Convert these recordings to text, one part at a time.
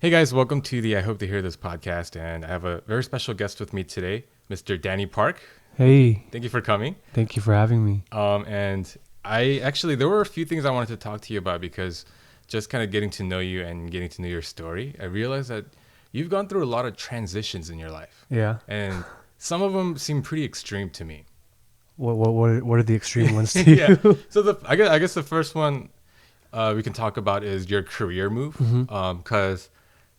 Hey guys, welcome to the I Hope to Hear This podcast, and I have a very special guest with me today, Mr. Danny Park. Hey, Thank you for coming. thank you for having me. And there were a few things I wanted to talk to you about because just kind of getting to know you and getting to know your story, I realized that you've gone through a lot of transitions in your life, Yeah. and some of them seem pretty extreme to me. What are the extreme ones to Yeah. you? So I guess the first one we can talk about is your career move, because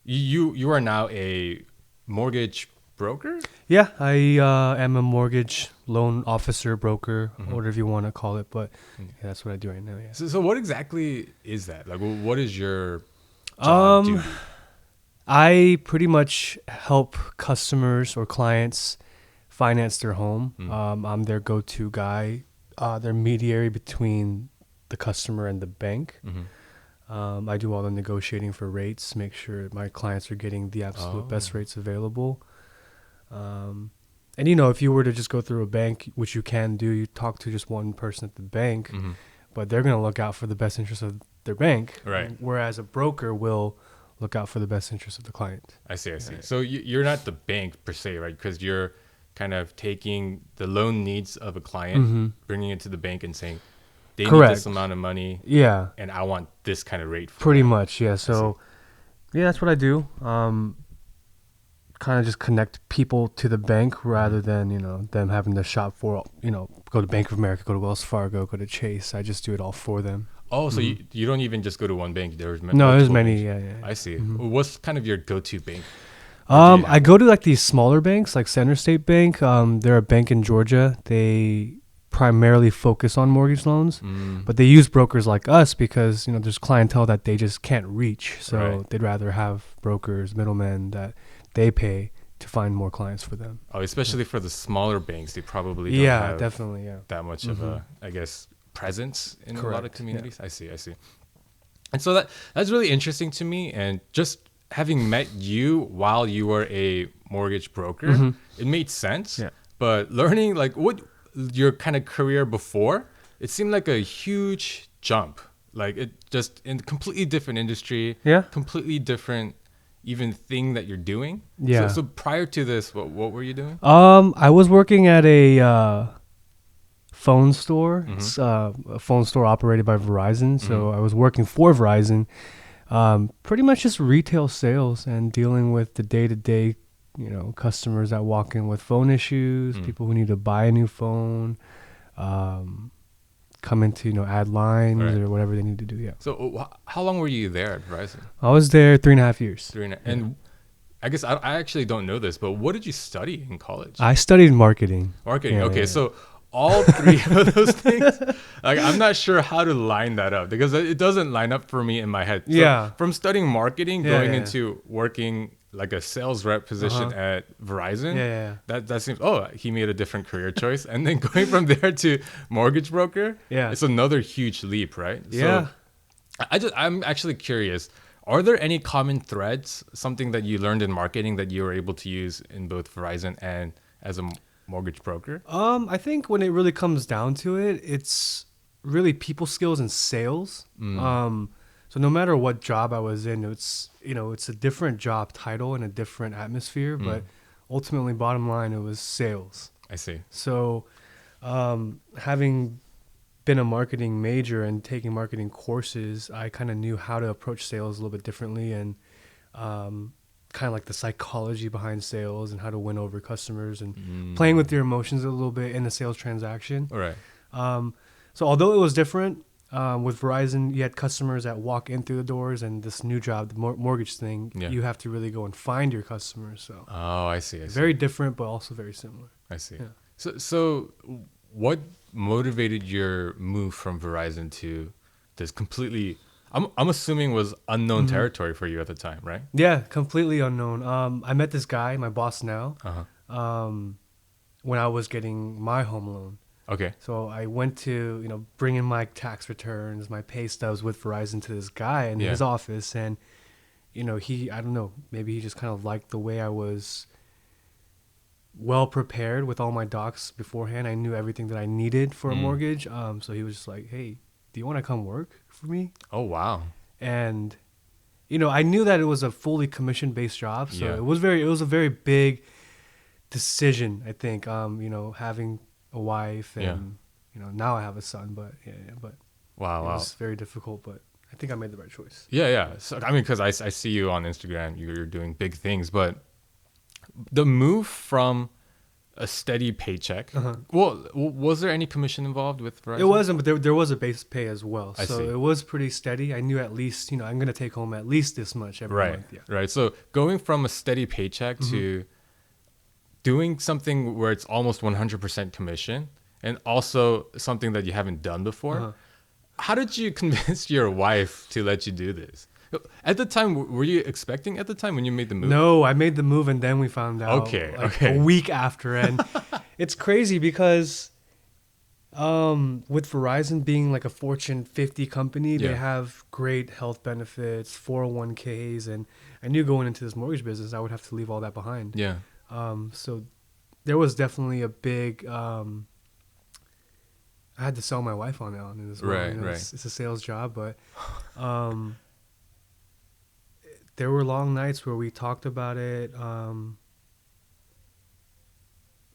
you are now a mortgage broker. Yeah, I am a mortgage loan officer, broker, whatever you want to call it. But yeah, that's what I do right now. Yeah. So what exactly is that? Like, what is your job Um, duty? I pretty much help customers or clients finance their home. I'm their go-to guy, their mediator between the customer and the bank. I do all the negotiating for rates, make sure my clients are getting the absolute best rates available. And if you were to just go through a bank, which you can do, you talk to just one person at the bank, but they're going to look out for the best interest of their bank. Right. Whereas a broker will look out for the best interest of the client. I see. So you're not the bank per se, right? Because you're kind of taking the loan needs of a client, bringing it to the bank and saying, they need this amount of money, Yeah, and I want this kind of rate for pretty them. much. Yeah. So, yeah, that's what I do. Kind of just connect people to the bank rather than, them having to shop for, go to Bank of America, go to Wells Fargo, go to Chase. I just do it all for them. Oh, so you don't even just go to one bank. There's No, there's multiple many. banks. Yeah. I see. What's kind of your go-to bank? Or do you I have go to like these smaller banks, like Center State Bank. They're a bank in Georgia. They primarily focus on mortgage loans, but they use brokers like us because there's clientele that they just can't reach. So Right. they'd rather have brokers, middlemen that they pay to find more clients for them. Oh, especially for the smaller banks, they probably don't Yeah, have definitely. Yeah. that much of a, I guess, presence in a lot of Correct, communities. I see. And so that's really interesting to me. And just having met you while you were a mortgage broker, it made sense. Yeah. But learning like what your kind of career before, it seemed like a huge jump. Like it just in completely different industry, Yeah. completely different even thing that you're doing. Yeah. So prior to this, what were you doing? I was working at a phone store. It's a phone store operated by Verizon. So I was working for Verizon, pretty much just retail sales and dealing with the day-to-day, customers that walk in with phone issues, people who need to buy a new phone, come in to, add lines Right. or whatever they need to do. Yeah. So how long were you there at Verizon? I was there 3.5 years. And I guess I actually don't know this, but what did you study in college? I studied marketing. Marketing. Yeah, Okay, yeah. so all three of those things, like I'm not sure how to line that up because it doesn't line up for me in my head. So Yeah. from studying marketing, Yeah, going yeah. into working like a sales rep position at Verizon, Yeah. that seems, he made a different career choice. And then going from there to mortgage broker, Yeah. it's another huge leap, right? Yeah. So I'm actually curious. Are there any common threads, something that you learned in marketing that you were able to use in both Verizon and as a mortgage broker? I think when it really comes down to it, it's really people skills and sales. So no matter what job I was in, it's a different job title and a different atmosphere, but ultimately, bottom line, it was sales. I see. So, having been a marketing major and taking marketing courses, I kind of knew how to approach sales a little bit differently and kind of like the psychology behind sales and how to win over customers and playing with your emotions a little bit in a sales transaction. All right. So although it was different, with Verizon, you had customers that walk in through the doors, and this new job, the mortgage thing, you have to really go and find your customers. So Oh, I see. very different, but also very similar. I see. Yeah. So what motivated your move from Verizon to this completely, I'm assuming was unknown territory for you at the time, right? Yeah, completely unknown. I met this guy, my boss now, when I was getting my home loan. Okay. So I went to, bring in my tax returns, my pay stubs with Verizon to this guy in his office. And, I don't know, maybe he just kind of liked the way I was well prepared with all my docs beforehand. I knew everything that I needed for a mortgage. So he was just like, hey, do you want to come work for me? Oh, wow. And I knew that it was a fully commission-based job, so Yeah. it was a very big decision, I think. Having a wife Yeah. and now I have a son, but but Wow. it Wow. was very difficult, but I think I made the right choice. Yeah. Yeah. So I mean, because I see you on Instagram, you're doing big things, but the move from a steady paycheck. Uh-huh. Well, was there any commission involved with Verizon? It wasn't, but there was a base pay as well. I So see. it was pretty steady. I knew at least, I'm going to take home at least this much every Right. month. Yeah. Right. So going from a steady paycheck to doing something where it's almost 100% commission and also something that you haven't done before. Uh-huh. How did you convince your wife to let you do this? At the time, were you expecting at the time when you made the move? No, I made the move and then we found out Okay. a week after. And it's crazy because with Verizon being like a Fortune 50 company, Yeah. they have great health benefits, 401ks. And I knew going into this mortgage business, I would have to leave all that behind. Yeah. So there was definitely a big... I had to sell my wife on it as well. Right, right. It's a sales job, but there were long nights where we talked about it.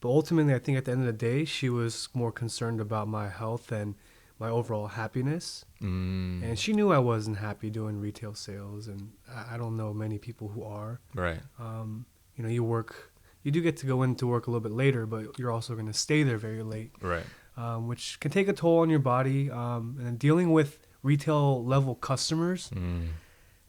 But ultimately, I think at the end of the day, she was more concerned about my health and my overall happiness. And she knew I wasn't happy doing retail sales, and I don't know many people who are. Right. You do get to go into work a little bit later, but you're also going to stay there very late. Right. Which can take a toll on your body. And dealing with retail level customers,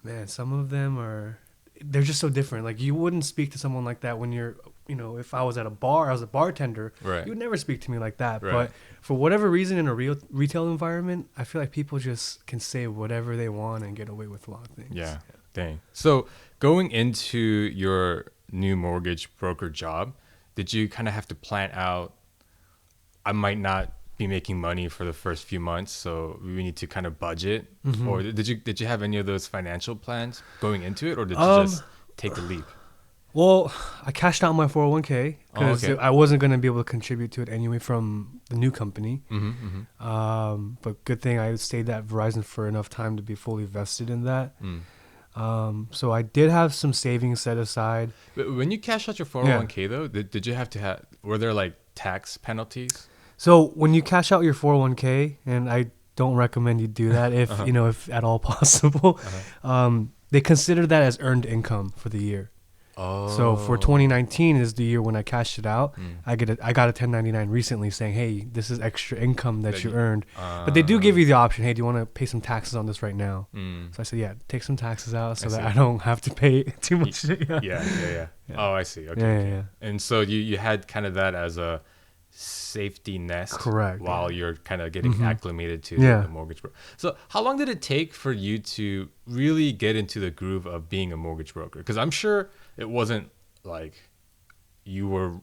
man, some of them they're just so different. Like you wouldn't speak to someone like that when you're, if I was at a bar, I was a bartender, Right. you would never speak to me like that. Right. But for whatever reason in a retail environment, I feel like people just can say whatever they want and get away with a lot of things. Yeah. Dang. So going into your new mortgage broker job, did you kind of have to plan out, I might not be making money for the first few months, so we need to kind of budget? Or did you have any of those financial plans going into it, or did you just take the leap? Well, I cashed out my 401k because okay. I wasn't going to be able to contribute to it anyway from the new company. But good thing I stayed at Verizon for enough time to be fully vested in that. So I did have some savings set aside. But when you cash out your 401k though, did you have to have, were there like tax penalties? So when you cash out your 401k, and I don't recommend you do that if if at all possible, they consider that as earned income for the year. Oh. So for 2019 is the year when I cashed it out. I got a 1099 recently saying, hey, this is extra income that you earned. But they do give you the option, hey, do you want to pay some taxes on this right now? So I said, yeah, take some taxes out so that I don't have to pay too much. Yeah. Oh, I see. Okay. Yeah. And so you had kind of that as a safety nest. Correct. While you're kind of getting acclimated to the mortgage broker. So how long did it take for you to really get into the groove of being a mortgage broker? Because I'm sure it wasn't like you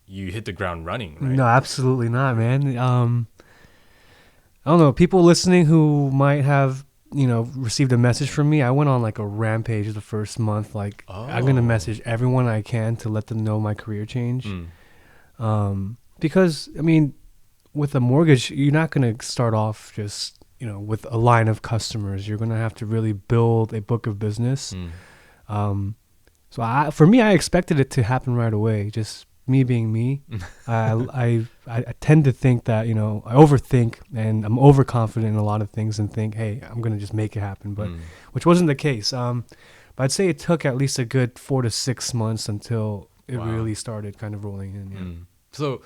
hit the ground running, right? No, absolutely not, man. I don't know, people listening who might have received a message from me, I went on like a rampage the first month. Like I'm gonna message everyone I can to let them know my career change. Because I mean, with a mortgage, you're not gonna start off just with a line of customers. You're gonna have to really build a book of business. So for me, I expected it to happen right away. Just me being me. I tend to think that I overthink and I'm overconfident in a lot of things and think, hey, I'm gonna just make it happen. But which wasn't the case. But I'd say it took at least a good 4 to 6 months until it really started kind of rolling in. Yeah. So,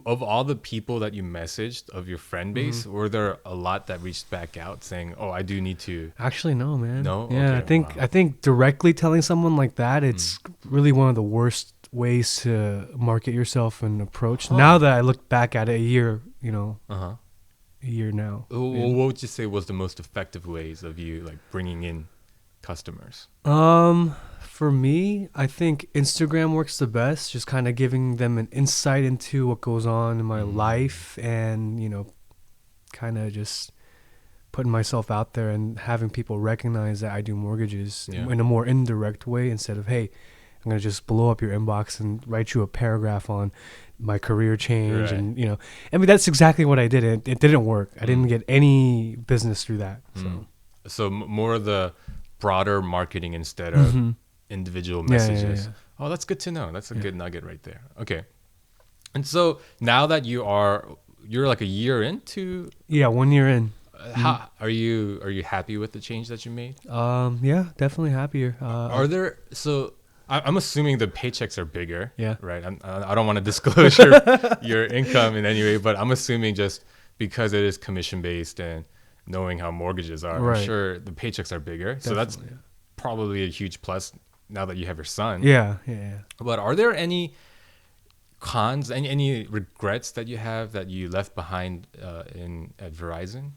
of all the people that you messaged of your friend base, were there a lot that reached back out saying, "Oh, I do need to"? Actually, no, man. No. Yeah, Okay, I think directly telling someone like that, it's really one of the worst ways to market yourself and approach. Now that I look back at it a year now. What would you say was the most effective ways of you like bringing in customers? For me, I think Instagram works the best, just kind of giving them an insight into what goes on in my life and, kind of just putting myself out there and having people recognize that I do mortgages in a more indirect way instead of, hey, I'm going to just blow up your inbox and write you a paragraph on my career change. Right. And, I mean, that's exactly what I did. It didn't work. I didn't get any business through that. So more of the broader marketing instead of individual messages. Yeah. Oh, that's good to know. That's a good nugget right there. Okay. And so now that you're like a year into, Yeah, 1 year in. how are you happy with the change that you made? Yeah, definitely happier. Are there so I'm assuming the paychecks are bigger, Yeah. right? I don't want to disclose your income in any way, but I'm assuming just because it is commission based and knowing how mortgages are, I'm Right. sure the paychecks are bigger. So that's Definitely, probably a huge plus now that you have your son. yeah. But are there any cons, any regrets that you have that you left behind in at Verizon?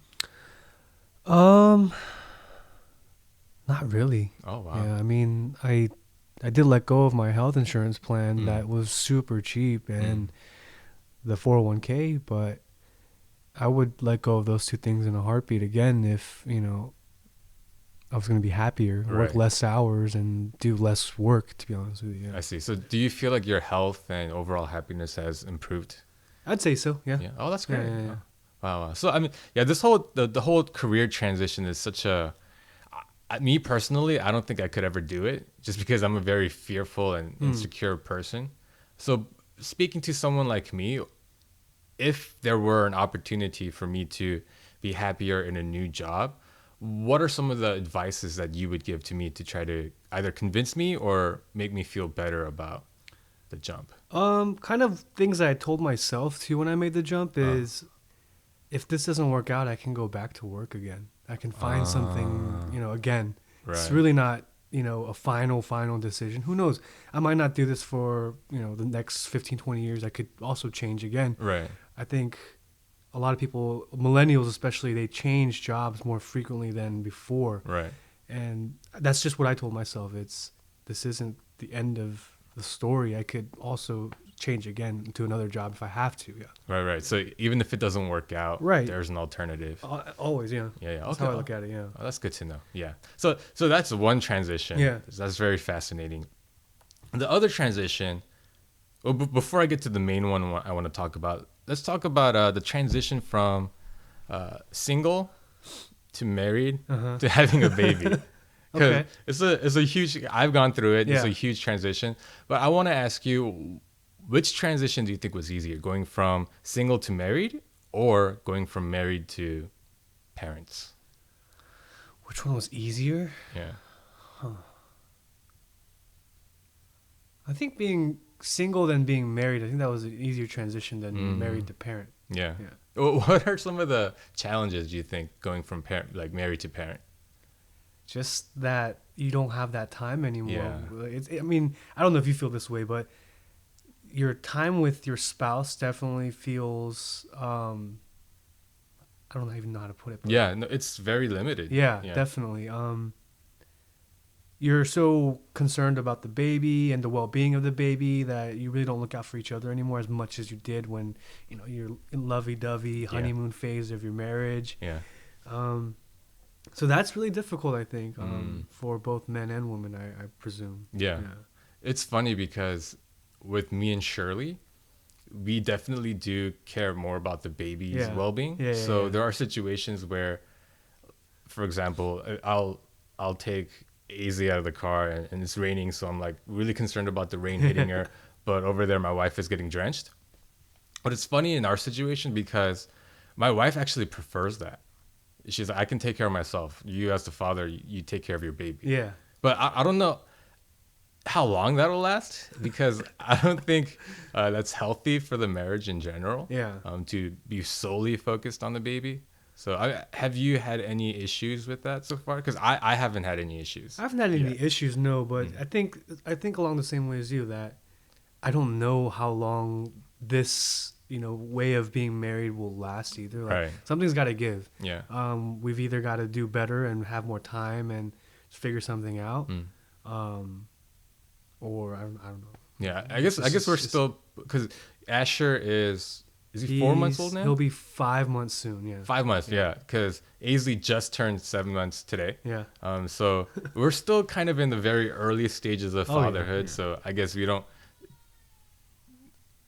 Um, Not really. Oh wow. Yeah, I mean, I did let go of my health insurance plan that was super cheap and the 401k, but I would let go of those two things in a heartbeat again if, I was going to be happier, work Right. less hours and do less work, to be honest with you. Yeah. I see. So do you feel like your health and overall happiness has improved? I'd say so. Yeah. Yeah. Oh, that's great. Yeah. Wow. So I mean, yeah, this whole the whole career transition is such a me personally, I don't think I could ever do it just because I'm a very fearful and insecure person. So speaking to someone like me, if there were an opportunity for me to be happier in a new job, what are some of the advices that you would give to me to try to either convince me or make me feel better about the jump? Kind of things that I told myself too when I made the jump is if this doesn't work out, I can go back to work again. I can find something, again. It's Right. really not, a final decision. Who knows? I might not do this for, the next 15, 20 years. I could also change again. Right. I think a lot of people, millennials especially, they change jobs more frequently than before. Right. And that's just what I told myself. This isn't the end of the story. I could also change again to another job if I have to. Yeah. Right. So even if it doesn't work out, Right. there's an alternative. Always. Yeah. Yeah. That's Okay. how I look at it. Yeah. Oh, that's good to know. Yeah. So that's one transition. Yeah. That's very fascinating. The other transition, well, before I get to the main one I want to talk about, let's talk about the transition from single to married to having a baby. Because Okay. it's a huge, I've gone through it. It's Yeah. a huge transition. But I want to ask you, which transition do you think was easier? Going from single to married or going from married to parents? Which one was easier? Yeah. I think being single than being married. I think that was an easier transition than married to parent. Yeah. Yeah. What are some of the challenges do you think going from parent, like married to parent? Just that you don't have that time anymore. Yeah. I mean, I don't know if you feel this way, but your time with your spouse definitely feels. I don't even know how to put it. But Yeah, no, it's very limited. yeah, definitely. You're so concerned about the baby and the well-being of the baby that you really don't look out for each other anymore as much as you did when you're in lovey-dovey honeymoon phase of your marriage. Yeah. So that's really difficult, I think, for both men and women, I presume. Yeah. It's funny because with me and Shirley, we definitely do care more about the baby's well-being. So there are situations where, for example, I'll take AZ out of the car and it's raining, so I'm like really concerned about the rain hitting her, but over there my wife is getting drenched. But it's funny in our situation because my wife actually prefers that. She's like, I can take care of myself. You as the father, you take care of your baby. Yeah. But I don't know how long that'll last because I don't think that's healthy for the marriage in general. Yeah. To be solely focused on the baby. So have you had any issues with that so far? Because I haven't had any issues. I haven't had any issues, no, but I think along the same way as you that I don't know how long this way of being married will last either. Like, Right. something's got to give. Yeah. We've either got to do better and have more time and figure something out, or I don't know. Yeah, I guess we're still because Asher is he 4 months old now? He'll be 5 months soon. Yeah. 5 months, yeah. Because Aisley just turned 7 months today. Yeah. So we're still kind of in the very early stages of fatherhood. Yeah. So I guess we don't.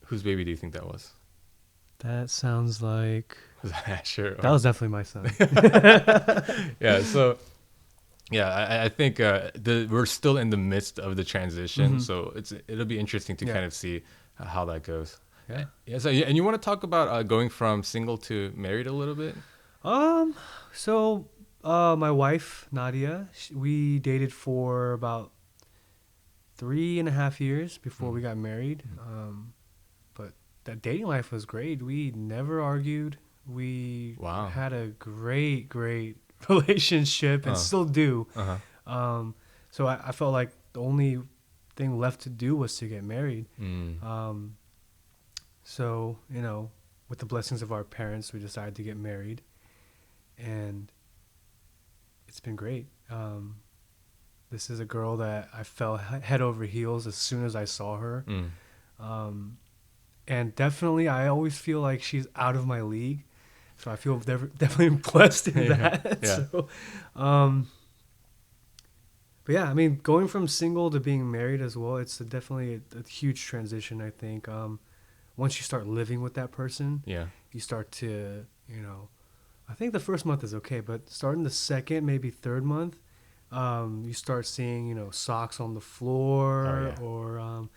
Whose baby do you think that was? That sounds like Was that Asher? that was definitely my son. Yeah. So Yeah, I think we're still in the midst of the transition, so it'll be interesting to Yeah. kind of see how that goes. Yeah. Yeah. So and you want to talk about going from single to married a little bit? Um, so my wife Nadia, we dated for about 3.5 years before we got married. But that dating life was great. We never argued. We Wow. had a great relationship and Uh. still do. Uh-huh. So I felt like the only thing left to do was to get married. Mm. So, with the blessings of our parents, we decided to get married. And it's been great. This is a girl that I fell head over heels as soon as I saw her. And definitely, I always feel like she's out of my league. So I feel definitely blessed in that. Yeah. So, but yeah, I mean, going from single to being married as well, it's definitely a huge transition, I think. Once you start living with that person, Yeah. you start to, I think the first month is okay, but starting the second, maybe third month, you start seeing, socks on the floor or,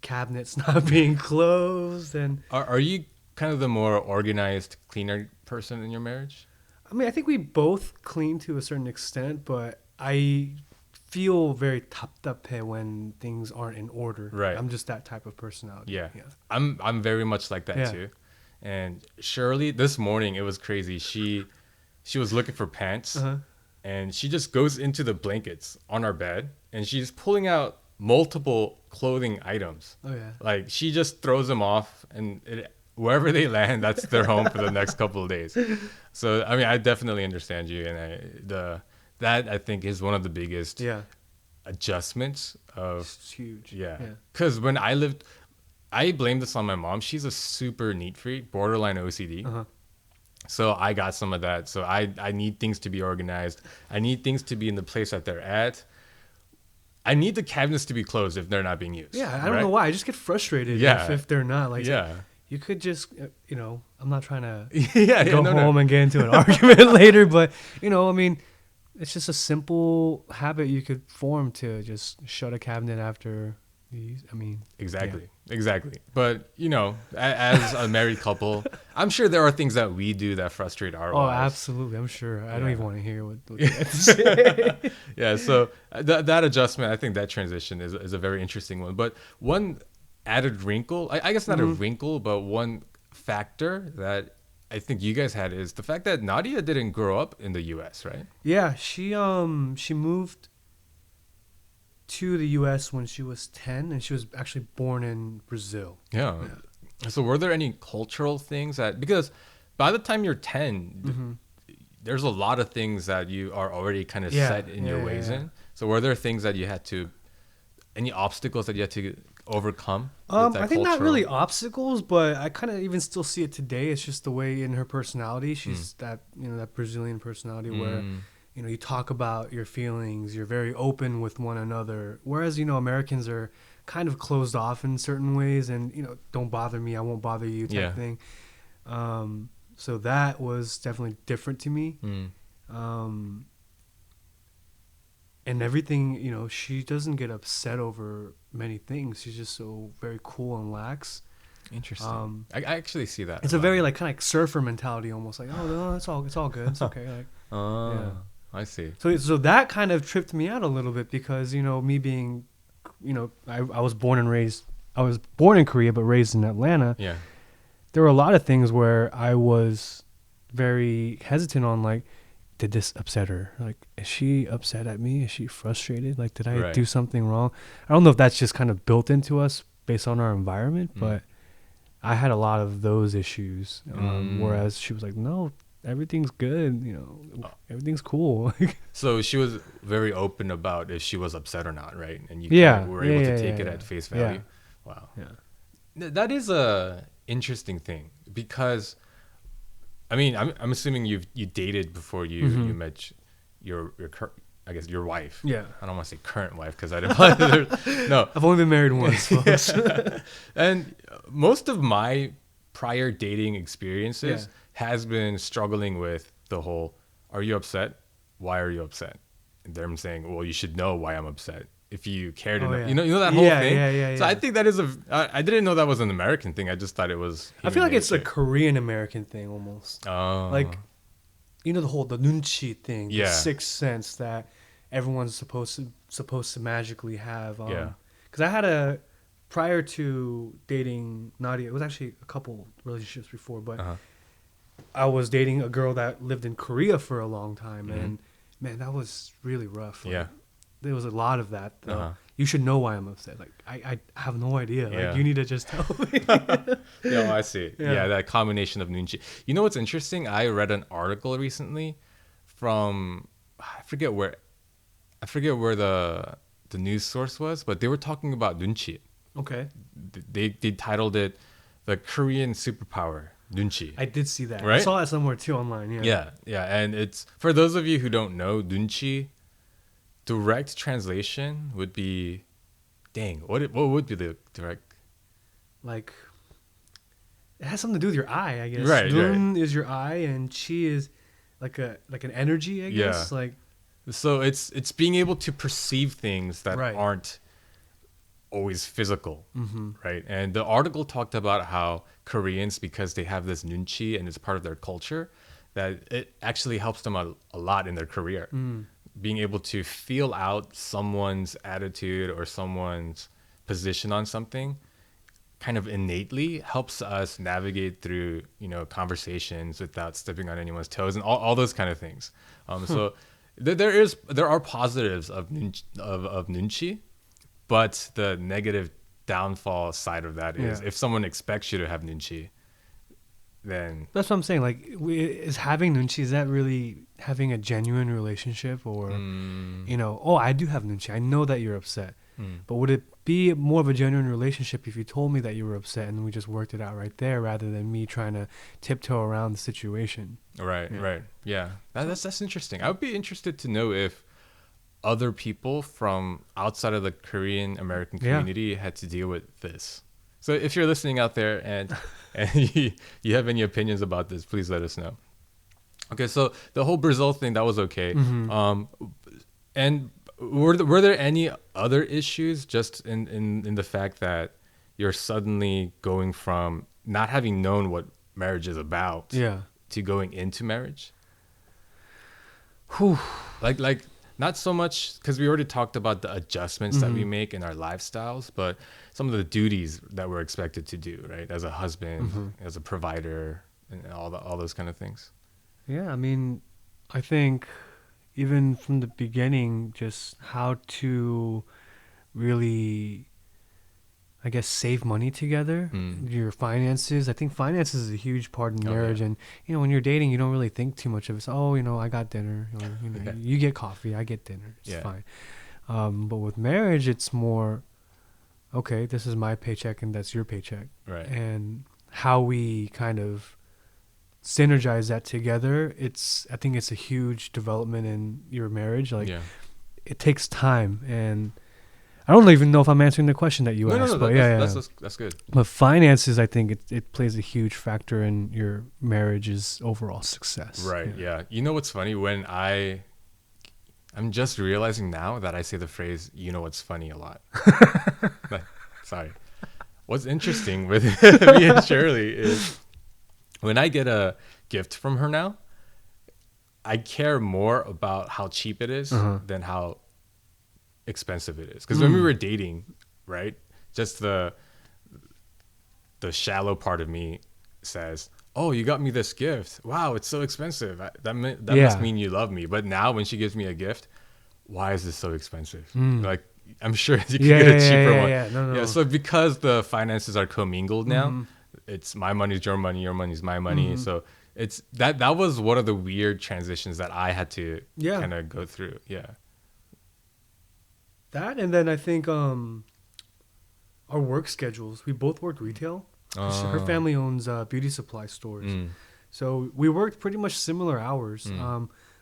cabinets not being closed. And Are you kind of the more organized, cleaner person in your marriage? I mean, I think we both clean to a certain extent, but I feel very 답답해 when things aren't in order. Right. I'm just that type of personality. Yeah. I'm very much like that too. And Shirley, this morning it was crazy. She was looking for pants, and she just goes into the blankets on our bed, and she's pulling out multiple clothing items. Oh yeah. Like she just throws them off, and wherever they land, that's their home for the next couple of days. So I mean, I definitely understand you, and that I think is one of the biggest adjustments of. It's huge. Yeah. Because when I blame this on my mom. She's a super neat freak, borderline OCD. So I got some of that. So I need things to be organized. I need things to be in the place that they're at. I need the cabinets to be closed if they're not being used. Yeah, I don't know why. I just get frustrated if they're not. Like, you could just, I'm not trying to go home and get into an argument later, but, I mean, it's just a simple habit you could form to just shut a cabinet after these. I mean, exactly. But as a married couple, I'm sure there are things that we do that frustrate our wives. Oh, absolutely. I'm sure. I don't even want to hear what you have to say. Yeah. So that adjustment, I think that transition is a very interesting one. But one added wrinkle, I guess not a wrinkle, but one factor that I think you guys had is the fact that Nadia didn't grow up in the U.S., right? Yeah, she moved to the U.S. when she was 10, and she was actually born in Brazil. Yeah. So were there any cultural things because by the time you're 10, there's a lot of things that you are already kind of set in your ways in. So were there things that you had to, any obstacles that you had to overcome? I think not really obstacles, but I kind of even still see it today. It's just the way in her personality. She's that Brazilian personality where you talk about your feelings. You're very open with one another. Whereas Americans are kind of closed off in certain ways, and don't bother me, I won't bother you type thing. So that was definitely different to me. And everything, she doesn't get upset over many things. She's just so very cool and lax. Interesting. I actually see that. It's a very kind of surfer mentality, almost like, oh no, it's all good, it's okay. Like, I see. So that kind of tripped me out a little bit because me being, I was born in Korea but raised in Atlanta. Yeah. There were a lot of things where I was very hesitant on, like, did this upset her? Like, is she upset at me? Is she frustrated? Like, did I do something wrong? I don't know if that's just kind of built into us based on our environment, but I had a lot of those issues. Whereas she was like, no, everything's good. Everything's cool. So she was very open about if she was upset or not, right? And you were able to take it at face value. Yeah. Wow. Yeah. That is a interesting thing because, I mean, I'm assuming you dated before you met your I guess your wife. Yeah. I don't want to say current wife because I don't. No. I've only been married once, folks. And most of my prior dating experiences has been struggling with the whole, are you upset? Why are you upset? them saying, well, you should know why I'm upset. If you care to Oh, know, yeah. you know that whole thing. So Yeah. I think that is I didn't know that was an American thing. I just thought it was. I feel like it's a nature. Korean American thing almost. Oh. Like, you know, the nunchi thing, the Yeah. sixth sense that everyone's supposed to magically have. Yeah. Because prior to dating Nadia, it was actually a couple relationships before, but Uh-huh. I was dating a girl that lived in Korea for a long time, Mhm. and man, that was really rough. Like, Yeah. there was a lot of that. Uh-huh. You should know why I'm upset. Like, I have no idea. Yeah. Like, you need to just tell me. No, I see. Yeah. Yeah, that combination of nunchi. You know what's interesting? I read an article recently from I forget where the news source was, but they were talking about nunchi. Okay. They titled it the Korean superpower nunchi. I did see that. I Right? saw that somewhere too online. Yeah. Yeah, and it's for those of you who don't know, nunchi direct translation would be what would be the direct Like, it has something to do with your eye, I guess. Right, Dun is your eye, and chi is like an energy, I guess. Yeah. Like, So it's being able to perceive things that Right. aren't always physical, mm-hmm. right? And the article talked about how Koreans, because they have this nunchi and it's part of their culture, that it actually helps them a lot in their career. Being able to feel out someone's attitude or someone's position on something kind of innately helps us navigate through, conversations without stepping on anyone's toes and all those kind of things. So there are positives of nunchi, but the negative downfall side of that is Yeah. if someone expects you to have nunchi, then That's what I'm saying. Like, is having nunchi, is that really having a genuine relationship? Or, oh, I do have nunchi. I know that you're upset. But would it be more of a genuine relationship if you told me that you were upset and we just worked it out right there rather than me trying to tiptoe around the situation? Right. Yeah. That's interesting. I would be interested to know if other people from outside of the Korean American community had to deal with this. So if you're listening out there and you have any opinions about this, please let us know. Okay, so the whole Brazil thing, that was okay. And were there any other issues just in the fact that you're suddenly going from not having known what marriage is about to going into marriage? Whew. Like not so much, because we already talked about the adjustments that we make in our lifestyles, but some of the duties that we're expected to do, right? As a husband, as a provider, and all those kind of things. Yeah, I mean, I think even from the beginning, just how to really, I guess, save money together, your finances. I think finances is a huge part in marriage. Yeah. And, when you're dating, you don't really think too much of it. So, I got dinner. Or, you get coffee, I get dinner. It's fine. But with marriage, it's more, okay, this is my paycheck and that's your paycheck. Right. And how we kind of synergize that together, I think it's a huge development in your marriage. Like, it takes time, and I don't even know if I'm answering the question that you asked. But that's good. But finances, I think it plays a huge factor in your marriage's overall success. Right. Yeah. You know what's funny? When I'm just realizing now that I say the phrase "you know what's funny" a lot. Sorry. What's interesting with me and Shirley is when I get a gift from her now, I care more about how cheap it is than how expensive it is. Because when we were dating, right, just the shallow part of me says, "Oh, you got me this gift. Wow, it's so expensive. That must mean you love me." But now when she gives me a gift, why is this so expensive? Like, I'm sure you could get a cheaper one. No. So because the finances are commingled now, it's my money's your money's my money. So it's that was one of the weird transitions that I had to kind of go through. Yeah. That, and then I think our work schedules. We both worked retail. Her family owns beauty supply stores. So we worked pretty much similar hours,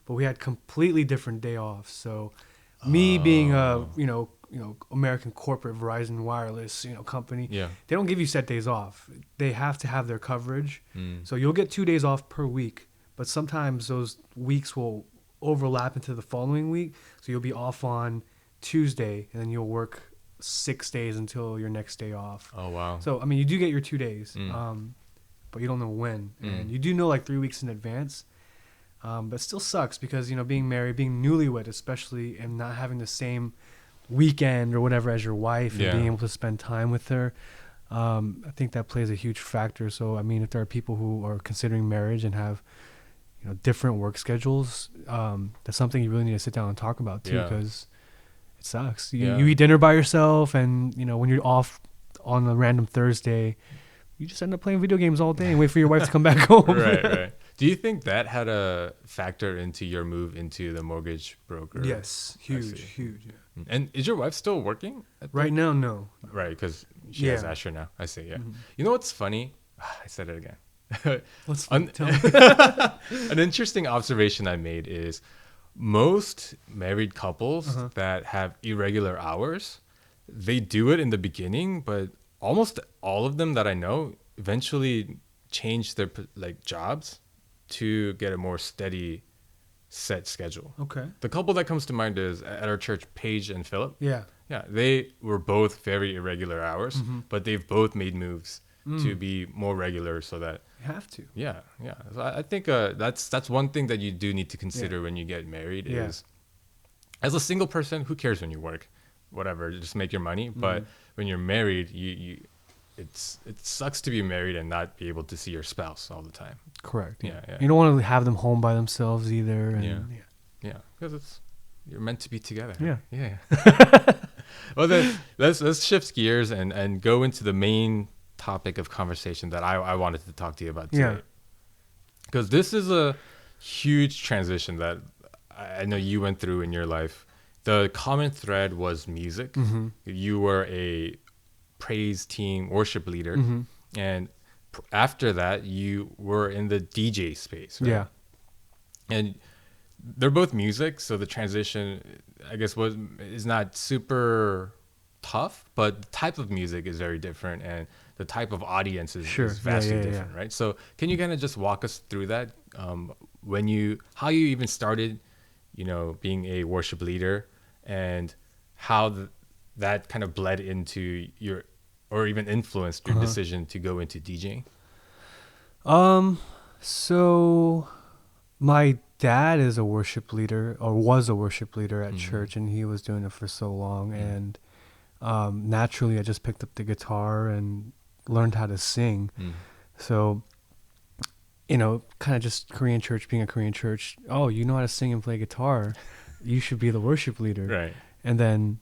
but we had completely different day offs. So me being a American corporate Verizon wireless company, they don't give you set days off. They have to have their coverage. So you'll get 2 days off per week, but sometimes those weeks will overlap into the following week. So you'll be off on Tuesday, and then you'll work 6 days until your next day off. Oh wow. So I mean, you do get your 2 days, Mm. but you don't know when, Mm. and you do know like 3 weeks in advance. But it still sucks because being married, being newlywed, especially, and not having the same weekend or whatever as your wife, and Yeah. being able to spend time with her. I think that plays a huge factor. So I mean, if there are people who are considering marriage and have different work schedules, that's something you really need to sit down and talk about too, Yeah. because it sucks. Yeah. You eat dinner by yourself, and when you're off on a random Thursday, you just end up playing video games all day and wait for your wife to come back home. Right. Do you think that had a factor into your move into the mortgage broker? Yes, huge. Yeah. And is your wife still working? Right now, no. Right, because she has Yeah. Asher now. I see, yeah. Mhm. You know what's funny? I said it again. Let's Un- tell me. An interesting observation I made is most married couples Uh-huh. that have irregular hours, they do it in the beginning, but almost all of them that I know eventually change their jobs to get a more steady set schedule. Okay. The couple that comes to mind is at our church, Paige and Philip. Yeah. Yeah, they were both very irregular hours, Mhm. but they've both made moves to be more regular so that You have to. yeah. So I think that's one thing that you do need to consider when you get married Yeah. is, as a single person, who cares when you work, whatever, just make your money. But when you're married, it sucks to be married and not be able to see your spouse all the time. Correct. Yeah. You don't want to have them home by themselves either. And Yeah, because you're meant to be together. Yeah. Well, then let's shift gears and go into the main topic of conversation that I wanted to talk to you about today. Yeah. Because this is a huge transition that I know you went through in your life. The common thread was music. Mm-hmm. You were a praise team worship leader. Mm-hmm. And after that, you were in the DJ space. Right? Yeah. And they're both music, so the transition, I guess, is not super tough, but the type of music is very different, and the type of audience is vastly different, right? So can you kind of just walk us through that, how you even started, being a worship leader, and how that kind of bled into or even influenced your decision to go into DJing? So my dad is a worship leader, or was a worship leader at church, and he was doing it for so long. And naturally, I just picked up the guitar and learned how to sing. So, kind of just Korean church, being a Korean church, oh, you know how to sing and play guitar, you should be the worship leader. Right. And then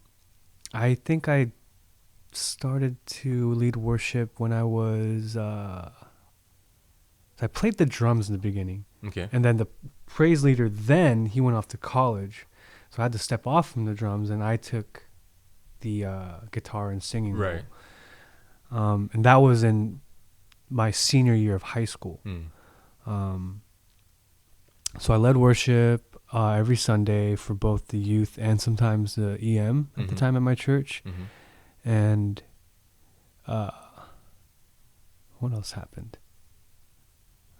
I think I started to lead worship when I was... I played the drums in the beginning. Okay. And then the praise leader, then he went off to college. So I had to step off from the drums, and I took the guitar and singing Right. role. And that was in my senior year of high school. So I led worship every Sunday for both the youth and sometimes the EM at the time at my church. And what else happened?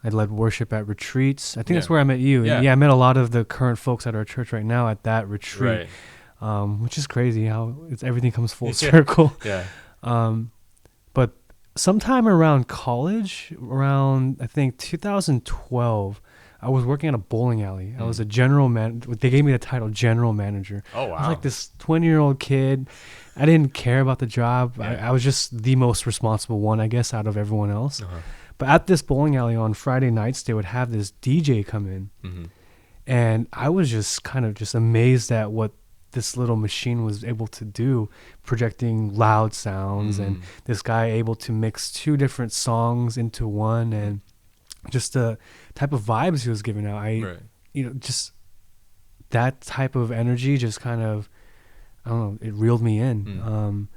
I led worship at retreats. I think that's where I met you. Yeah. Yeah, I met a lot of the current folks at our church right now at that retreat, which is crazy how everything comes full circle. Yeah. But sometime around college, around I think 2012, I was working at a bowling alley. I was a general man. They gave me the title general manager. Oh, wow. I was like this 20-year-old kid. I didn't care about the job. Yeah. I was just the most responsible one, I guess, out of everyone else. But at this bowling alley on Friday nights, they would have this DJ come in. And I was just kind of just amazed at what this little machine was able to do, projecting loud sounds, and this guy able to mix two different songs into one, and just the type of vibes he was giving out. Just that type of energy just kind of, I don't know, it reeled me in.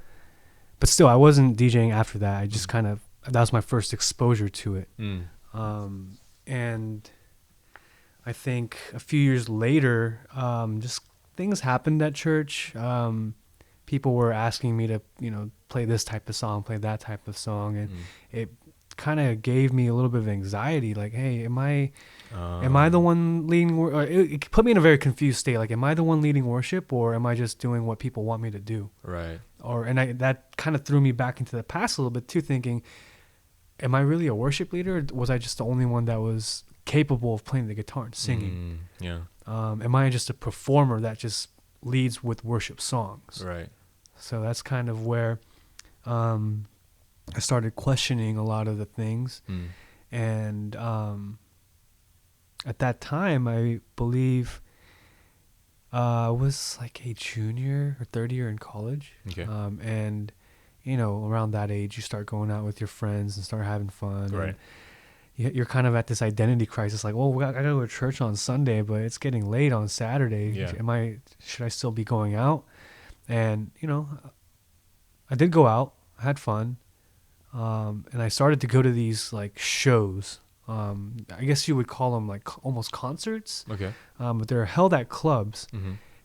But still, I wasn't DJing after that. I just kind of, that was my first exposure to it. And I think a few years later, just things happened at church. People were asking me to, play this type of song, play that type of song. And it kind of gave me a little bit of anxiety. Like, hey, am I the one leading? It put me in a very confused state. Like, am I the one leading worship, or am I just doing what people want me to do? Right. That kind of threw me back into the past a little bit too, thinking, am I really a worship leader, or was I just the only one that was capable of playing the guitar and singing? Yeah. Am I just a performer that just leads with worship songs? Right. So that's kind of where I started questioning a lot of the things. And at that time, I believe I was like a junior or third year in college. Okay. And, around that age, you start going out with your friends and start having fun. Right. You're kind of at this identity crisis, like, well, I gotta go to church on Sunday, but it's getting late on Saturday. Yeah. Should I still be going out? And, I did go out, I had fun. And I started to go to these like shows. I guess you would call them like almost concerts. Okay. But they're held at clubs.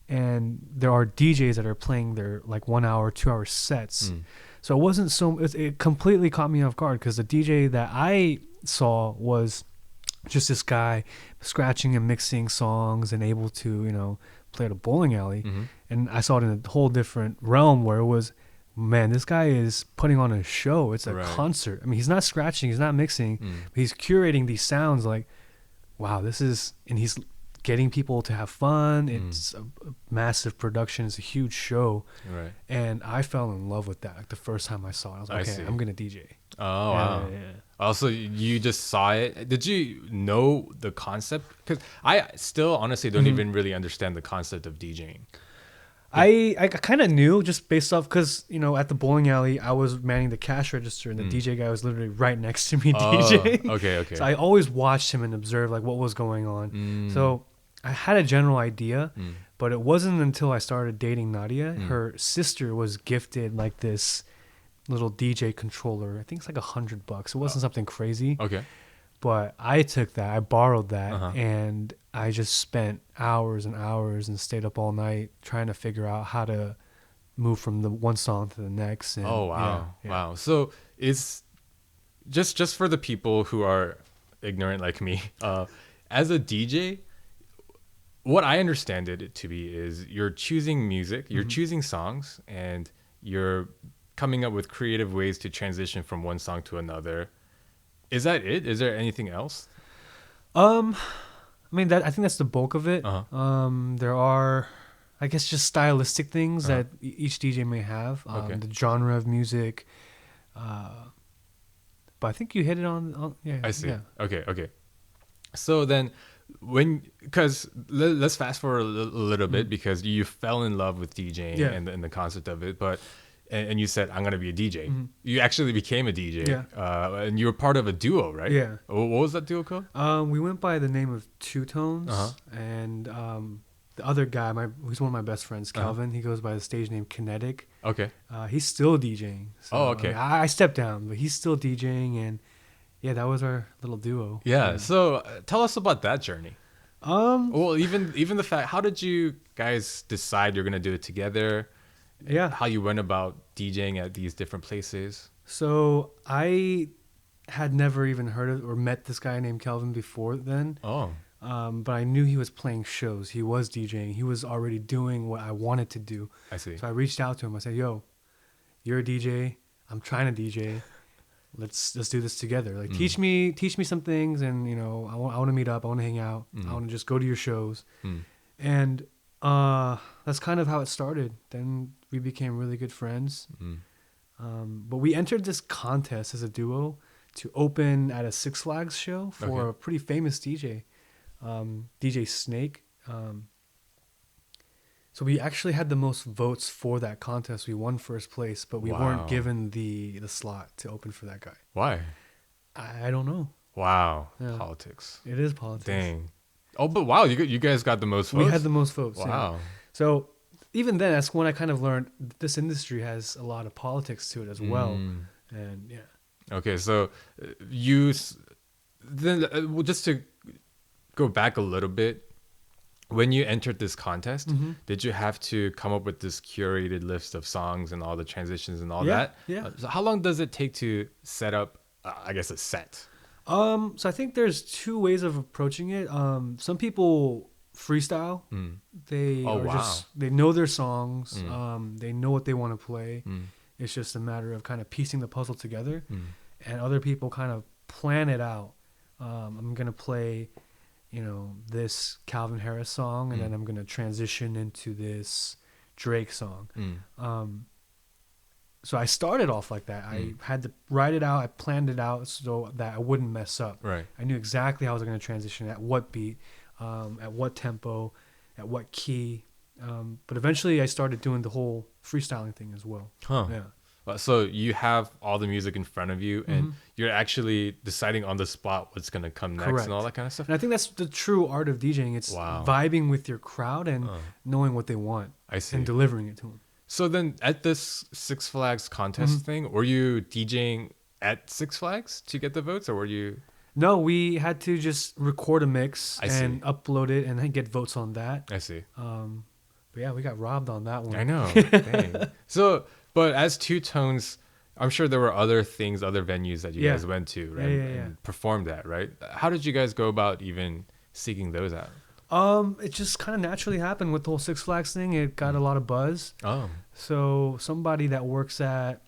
And there are DJs that are playing their like 1 hour, 2 hour sets. So it wasn't it completely caught me off guard, because the DJ that I saw was just this guy scratching and mixing songs and able to, play at a bowling alley. And I saw it in a whole different realm where it was, man, this guy is putting on a show. It's a concert. I mean, he's not scratching, he's not mixing, but he's curating these sounds like, wow, and he's getting people to have fun. It's a massive production. It's a huge show. Right. And I fell in love with that. Like the first time I saw it, I was like, okay, I'm going to DJ. Oh, wow. Yeah. Also, you just saw it. Did you know the concept? Because I still honestly don't even really understand the concept of DJing. I kind of knew just based off, because, at the bowling alley, I was manning the cash register, and the DJ guy was literally right next to me DJing. Okay. So I always watched him and observed like what was going on. So I had a general idea, but it wasn't until I started dating Nadia. Her sister was gifted like this little DJ controller. I think it's like $100. It wasn't something crazy. Okay. But I took that, I borrowed that, and I just spent hours and hours and stayed up all night trying to figure out how to move from the one song to the next. And, wow. Wow. So it's just for the people who are ignorant like me, as a DJ, what I understand it to be is you're choosing music, you're choosing songs, and you're coming up with creative ways to transition from one song to another. Is that it? Is there anything else? I think that's the bulk of it. There are, I guess, just stylistic things that each DJ may have. The genre of music. But I think you hit it on yeah. I see. Yeah. Okay. So then, because let's fast forward a little bit, because you fell in love with DJing and the concept of it, but. And you said, I'm going to be a DJ. You actually became a DJ. Yeah. And you were part of a duo, right? Yeah. What was that duo called? We went by the name of Two Tones. And the other guy, who's one of my best friends, Calvin, he goes by the stage name Kinetic. Okay. He's still DJing. So, okay. I stepped down, but he's still DJing. And yeah, that was our little duo. Yeah. So tell us about that journey. Well, even the fact, how did you guys decide you're going to do it together? Yeah. How you went about DJing at these different places? So I had never even heard of or met this guy named Kelvin before then. But I knew he was playing shows. He was DJing. He was already doing what I wanted to do. I see. So I reached out to him. I said, yo, you're a DJ. I'm trying to DJ. Let's do this together. Like, teach me some things. And, I want to meet up. I want to hang out. I want to just go to your shows. And that's kind of how it started. Then we became really good friends. But we entered this contest as a duo to open at a Six Flags show for a pretty famous DJ, DJ Snake. So we actually had the most votes for that contest. We won first place, but we weren't given the slot to open for that guy. Why? I don't know. Wow. Yeah. Politics. It is politics. Dang. Oh, but wow, you guys got the most votes? We had the most votes. Wow. Yeah. So even then, that's when I kind of learned this industry has a lot of politics to it as well. And yeah. Okay, so just to go back a little bit, when you entered this contest, did you have to come up with this curated list of songs and all the transitions and all that? Yeah. So how long does it take to set up I guess a set? So I think there's two ways of approaching it. Some people freestyle. Mm. They Oh are wow. just they know their songs. Mm. They know what they want to play. Mm. It's just a matter of kind of piecing the puzzle together. Mm. And other people kind of plan it out. I'm gonna play, this Calvin Harris song, and then I'm gonna transition into this Drake song. So I started off like that. I had to write it out. I planned it out so that I wouldn't mess up. Right. I knew exactly how I was going to transition, at what beat, at what tempo, at what key. But eventually I started doing the whole freestyling thing as well. Huh. Yeah. So you have all the music in front of you, and you're actually deciding on the spot what's gonna come next. Correct. And all that kind of stuff. And I think that's the true art of DJing. It's vibing with your crowd and knowing what they want. I see. And delivering it to them. So then, at this Six Flags contest thing, were you DJing at Six Flags to get the votes, or were you? No, we had to just record a mix I and see. upload it and then get votes on that. I see. But yeah, we got robbed on that one. I know. Dang. So, but as Two Tones, I'm sure there were other things, other venues that you guys went to, right? Yeah. And performed at, right? How did you guys go about even seeking those out? It just kind of naturally happened with the whole Six Flags thing. It got a lot of buzz. Oh. So somebody that works at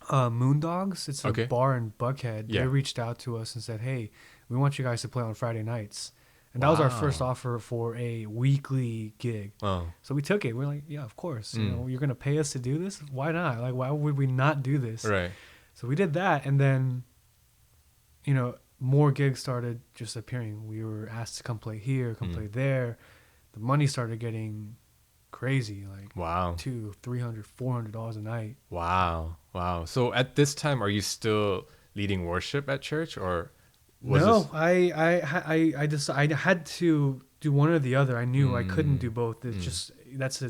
Moondogs, it's a bar in Buckhead. Yeah. They reached out to us and said, "Hey, we want you guys to play on Friday nights." And that was our first offer for a weekly gig. Oh. So we took it. We're like, yeah, of course. You're gonna pay us to do this. Why not? Like, why would we not do this? Right. So we did that, and then, more gigs started just appearing. We were asked to come play here, come play there. The money started getting crazy, like Wow. $200, $300, $400 a night. Wow. So at this time, are you still leading worship at church, or I decided I had to do one or the other. I knew I couldn't do both. It's just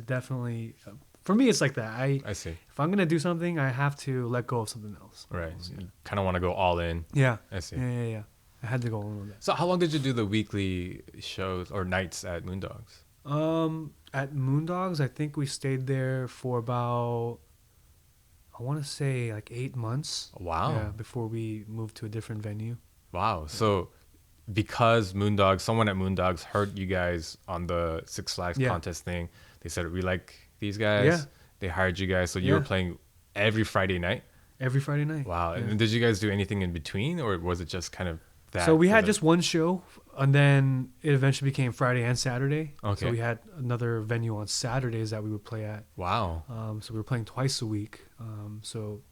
definitely for me. It's like that. I see. If I'm gonna do something, I have to let go of something else. Right. So you kind of want to go all in. Yeah. I see. Yeah. I had to go on with that. So how long did you do the weekly shows or nights at Moondogs? At Moondogs, I think we stayed there for about, I want to say like 8 months. Wow. Yeah, before we moved to a different venue. Wow. So because someone at Moondogs heard you guys on the Six Flags contest thing, they said, we like these guys. Yeah. They hired you guys. So you were playing every Friday night? Every Friday night. Wow. Yeah. And did you guys do anything in between, or was it just kind of that? So we had just one show, and then it eventually became Friday and Saturday. Okay. So we had another venue on Saturdays that we would play at. Wow. So we were playing twice a week. So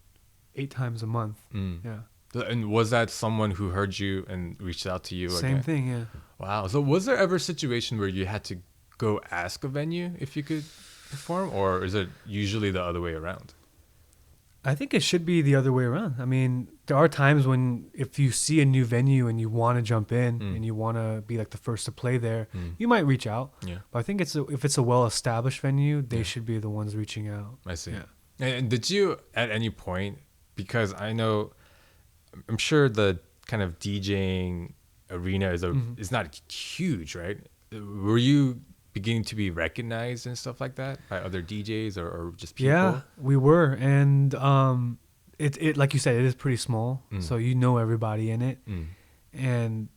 8 times a month. Yeah. And was that someone who heard you and reached out to you? Same thing, yeah. Wow. So was there ever a situation where you had to go ask a venue if you could perform, or is it usually the other way around? I think it should be the other way around. I mean, there are times when if you see a new venue and you want to jump in and you want to be like the first to play there, you might reach out. Yeah. But I think if it's a well-established venue, they should be the ones reaching out. I see. Yeah. And did you at any point, because I'm sure the kind of DJing arena is not huge, right? Were you beginning to be recognized and stuff like that by other DJs or just people? Yeah, we were. And it like you said, it is pretty small. So you know everybody in it. And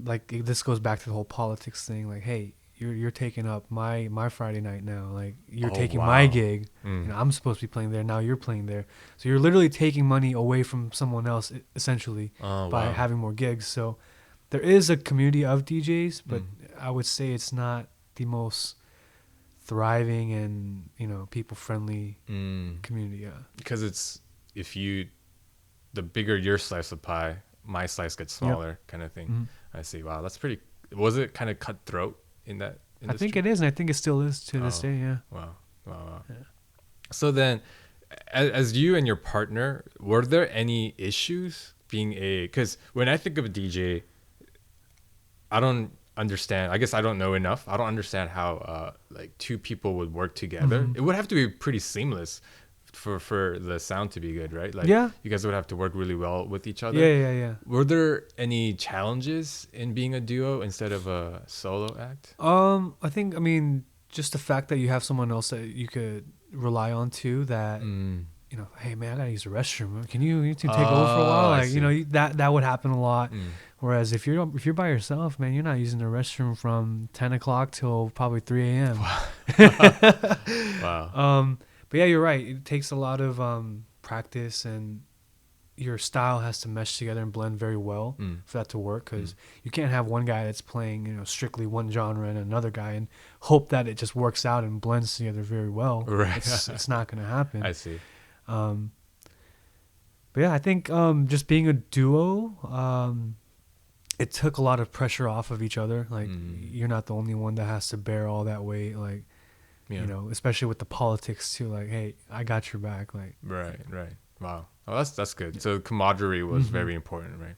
like this goes back to the whole politics thing. Like, hey, you're taking up my Friday night now. Like you're taking my gig. I'm supposed to be playing there. Now you're playing there. So you're literally taking money away from someone else essentially by having more gigs. So there is a community of DJs, but I would say it's not the most thriving and people friendly community. Yeah, because it's the bigger your slice of pie, my slice gets smaller, kind of thing. I see. Wow, that's pretty. Was it kind of cutthroat in that industry? I think it is, and I think it still is to this day. Yeah. Wow. Yeah. So then, as you and your partner, were there any issues being because when I think of a DJ, I don't understand. I guess I don't know enough. I don't understand how like two people would work together. It would have to be pretty seamless for the sound to be good, right? Like you guys would have to work really well with each other. Yeah. Were there any challenges in being a duo instead of a solo act? I mean, just the fact that you have someone else that you could rely on too, that hey man, I gotta use the restroom. Can you take over for a while? I Like, see. that would happen a lot. Mm. Whereas if you're by yourself, man, you're not using the restroom from 10 o'clock till probably 3 a.m. Wow. But yeah, you're right. It takes a lot of practice, and your style has to mesh together and blend very well for that to work. Because you can't have one guy that's playing strictly one genre and another guy and hope that it just works out and blends together very well. Right. It's not going to happen. I see. Um, but yeah, I think just being a duo, it took a lot of pressure off of each other. Like you're not the only one that has to bear all that weight. Like, especially with the politics too. Like, hey, I got your back. Like, Right. Wow. Oh, that's good. So camaraderie was very important, right?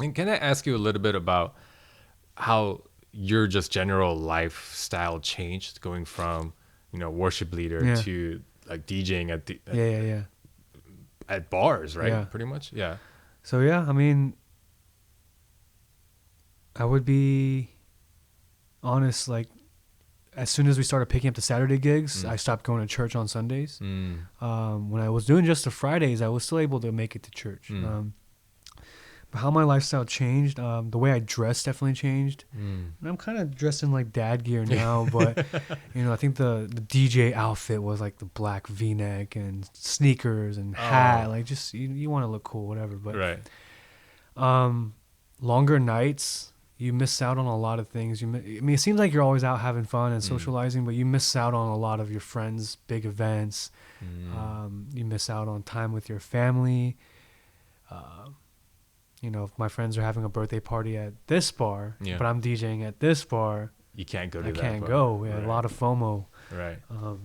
And can I ask you a little bit about how your just general lifestyle changed, going from worship leader to like DJing at bars, right? Yeah. Pretty much, yeah. So yeah, I mean, I would be honest. Like, as soon as we started picking up the Saturday gigs, I stopped going to church on Sundays. When I was doing just the Fridays, I was still able to make it to church. But how my lifestyle changed, the way I dress definitely changed. And I'm kind of dressed in like dad gear now, but I think the DJ outfit was like the black V-neck and sneakers and hat. Like, just you want to look cool, whatever. But Right. Longer nights, you miss out on a lot of things. It seems like you're always out having fun and socializing, but you miss out on a lot of your friends' big events. You miss out on time with your family. If my friends are having a birthday party at this bar, but I'm DJing at this bar, You can't go to I that can't bar. go. Yeah, Right. a lot of FOMO. Right. A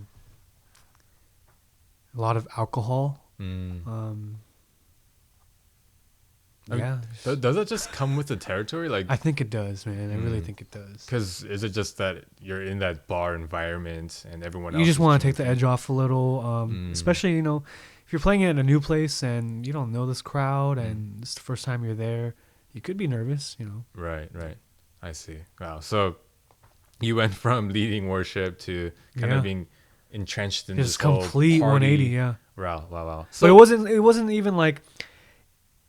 lot of alcohol. Yeah. Does it just come with the territory? Like, I think it does, man. I really think it does. because is it just that you're in that bar environment and everyone else You just is want to take the drinking? edge off a little, especially, if you're playing at a new place and you don't know this crowd and it's the first time you're there, you could be nervous, Right. I see. Wow. So you went from leading worship to kind of being entrenched in Just this whole complete party. 180, yeah. Wow. But So it wasn't even like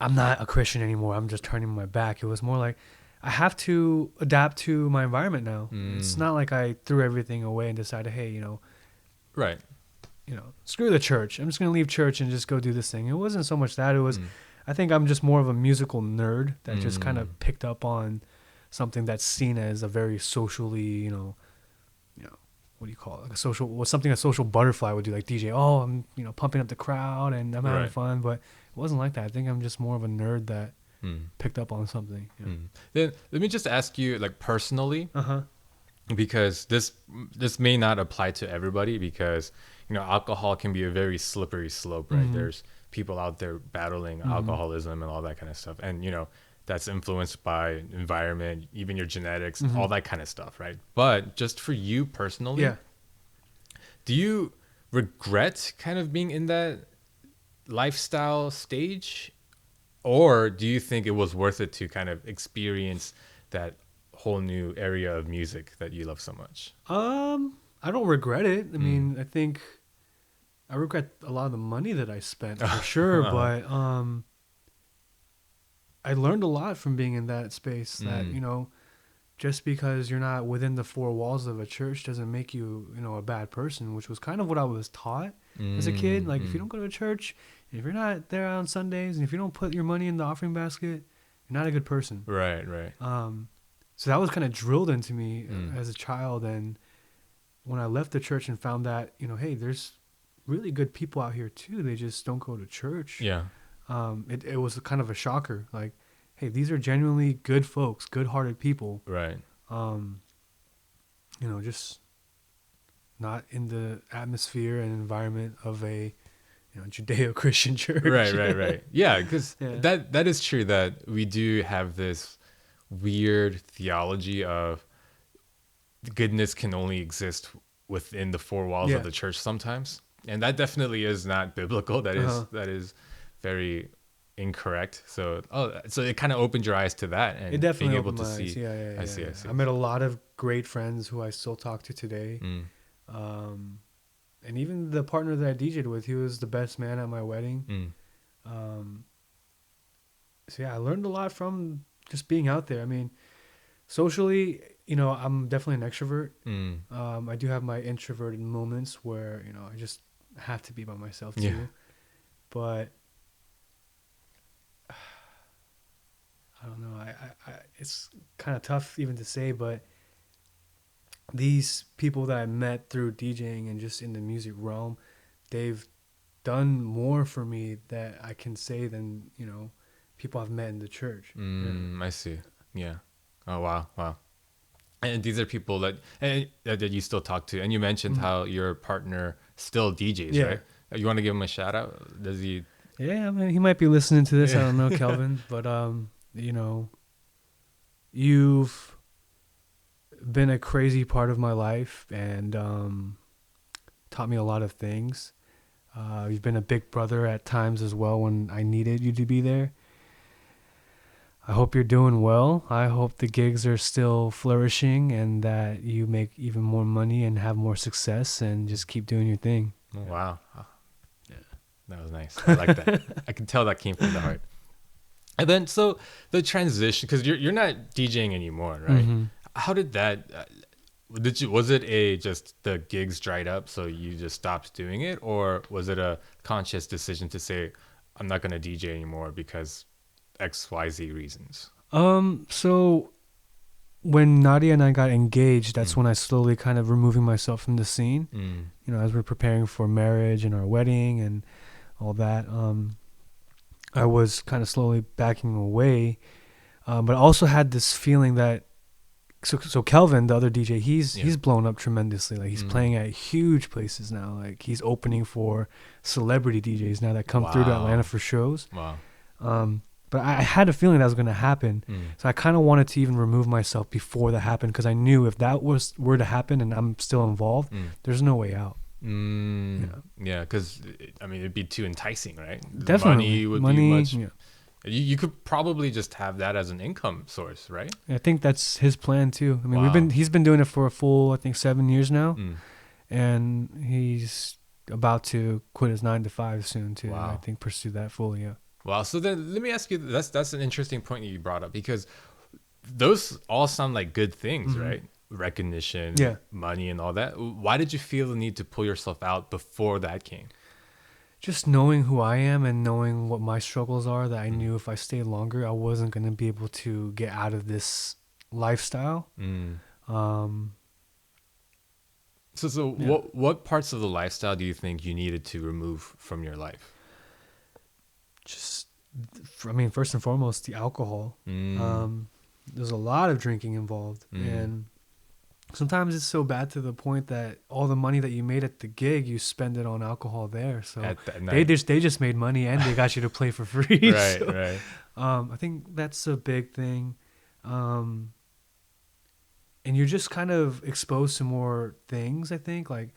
I'm not a Christian anymore. I'm just turning my back. It was more like I have to adapt to my environment now. It's not like I threw everything away and decided, hey, right. Screw the church. I'm just going to leave church and just go do this thing. It wasn't so much that. It was, I think I'm just more of a musical nerd that just kind of picked up on something that's seen as a very socially, what do you call it? Like something a social butterfly would do, like DJ. Oh, I'm, pumping up the crowd and I'm having fun. But it wasn't like that. I think I'm just more of a nerd that picked up on something. Yeah. Then let me just ask you, like, personally, Uh-huh. because this may not apply to everybody, because alcohol can be a very slippery slope, right? There's people out there battling alcoholism and all that kind of stuff, and that's influenced by environment, even your genetics, all that kind of stuff, right? But just for you personally, do you regret kind of being in that lifestyle stage, or do you think it was worth it to kind of experience that whole new area of music that you love so much? I don't regret it. I mean, I think I regret a lot of the money that I spent for sure, but I learned a lot from being in that space. That just because you're not within the four walls of a church doesn't make you a bad person, which was kind of what I was taught as a kid. Like, if you don't go to church, if you're not there on Sundays, and if you don't put your money in the offering basket, you're not a good person. Right. So that was kind of drilled into me as a child. And when I left the church and found that, hey, there's really good people out here too. They just don't go to church. Yeah. It was kind of a shocker. Like, hey, these are genuinely good folks, good-hearted people. Right. Just not in the atmosphere and environment of a Judeo-Christian church. Right. Yeah, because that is true, that we do have this weird theology of goodness can only exist within the four walls of the church sometimes, and that definitely is not biblical. That is very incorrect. So it kind of opened your eyes to that, and It definitely being able opened to my eyes. see. Yeah. I see. I met a lot of great friends who I still talk to today. and even the partner that I DJ'd with, he was the best man at my wedding. Um, so yeah, I learned a lot from just being out there. I mean, socially, I'm definitely an extrovert. I do have my introverted moments where, I just have to be by myself Yeah. too. But I don't know. It's kind of tough even to say, but these people that I met through DJing and just in the music realm, they've done more for me that I can say than, people I've met in the church. I see. Yeah. Oh wow, wow. And these are people that you still talk to, and you mentioned how your partner still DJs, Yeah. right? You want to give him a shout out? Does he? Yeah, I mean, he might be listening to this. I Yeah. don't know, Kelvin, but you've been a crazy part of my life and taught me a lot of things. You've been a big brother at times as well when I needed you to be there. I hope you're doing well. I hope the gigs are still flourishing and that you make even more money and have more success and just keep doing your thing. Oh, wow. Oh, yeah, that was nice. I like that. I can tell that came from the heart. And then, so the transition, because you're not DJing anymore, right? Mm-hmm. How did that? Was it just the gigs dried up, so you just stopped doing it, or was it a conscious decision to say, I'm not gonna DJ anymore because XYZ reasons? So when Nadia and I got engaged, that's when I slowly kind of removing myself from the scene. As we're preparing for marriage and our wedding and all that, I was kind of slowly backing away. But I also had this feeling that so Kelvin, the other DJ, he's blown up tremendously. Like he's playing at huge places now. Like he's opening for celebrity DJs now that come through to Atlanta for shows. Wow. But I had a feeling that was going to happen. So I kind of wanted to even remove myself before that happened because I knew if that were to happen and I'm still involved, there's no way out. Yeah, because I mean it'd be too enticing, right? Definitely, Money would be much. Yeah. You could probably just have that as an income source, right? I think that's his plan too. I mean, he's been doing it for a full, I think, 7 years now, and he's about to quit his 9 to 5 soon too. Wow. I think pursue that fully. Yeah. Wow. So then let me ask you. That's an interesting point that you brought up because those all sound like good things, right? Recognition, money, and all that. Why did you feel the need to pull yourself out before that came? Just knowing who I am and knowing what my struggles are, that I knew if I stayed longer, I wasn't going to be able to get out of this lifestyle. What parts of the lifestyle do you think you needed to remove from your life? First and foremost, the alcohol. There's a lot of drinking involved, and sometimes it's so bad to the point that all the money that you made at the gig, you spend it on alcohol there. So they just made money and they got you to play for free. Right, so, right. I think that's a big thing. And you're just kind of exposed to more things, I think. Like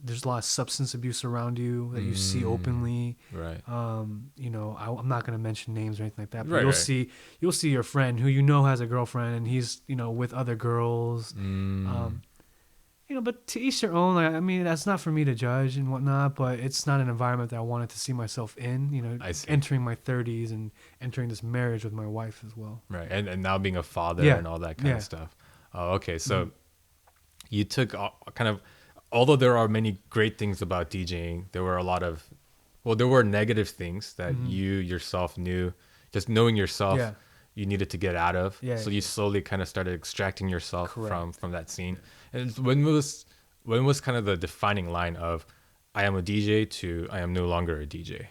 there's a lot of substance abuse around you that you see openly. Right. I'm not going to mention names or anything like that, but Right, you'll see your friend who has a girlfriend and he's, with other girls. But to each their own. I mean, that's not for me to judge and whatnot, but it's not an environment that I wanted to see myself in, entering my 30s and entering this marriage with my wife as well. Right. And now being a father and all that kind of stuff. Oh, okay. So you took kind of, although there are many great things about DJing, there were negative things that you yourself knew, just knowing yourself, you needed to get out of. So you slowly kind of started extracting yourself from that scene. And when was kind of the defining line of I am a DJ to I am no longer a DJ?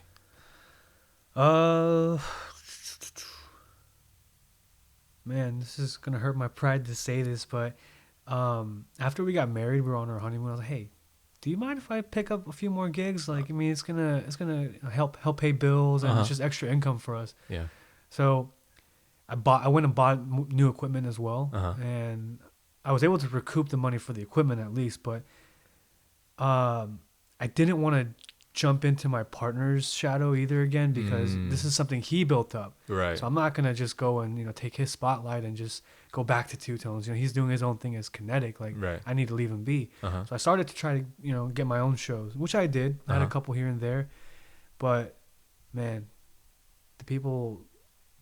Man, this is gonna hurt my pride to say this, but after we got married, we were on our honeymoon. I was like, "Hey, do you mind if I pick up a few more gigs? Like, I mean, it's gonna help pay bills, and it's just extra income for us." Yeah. So I went and bought new equipment as well, and I was able to recoup the money for the equipment at least. But I didn't want to jump into my partner's shadow either again, because this is something he built up. Right. So I'm not gonna just go and take his spotlight and just go back to two tones. He's doing his own thing as kinetic. Like Right. I need to leave him be. Uh-huh. So I started to try to get my own shows, which I did. I had a couple here and there, but man, the people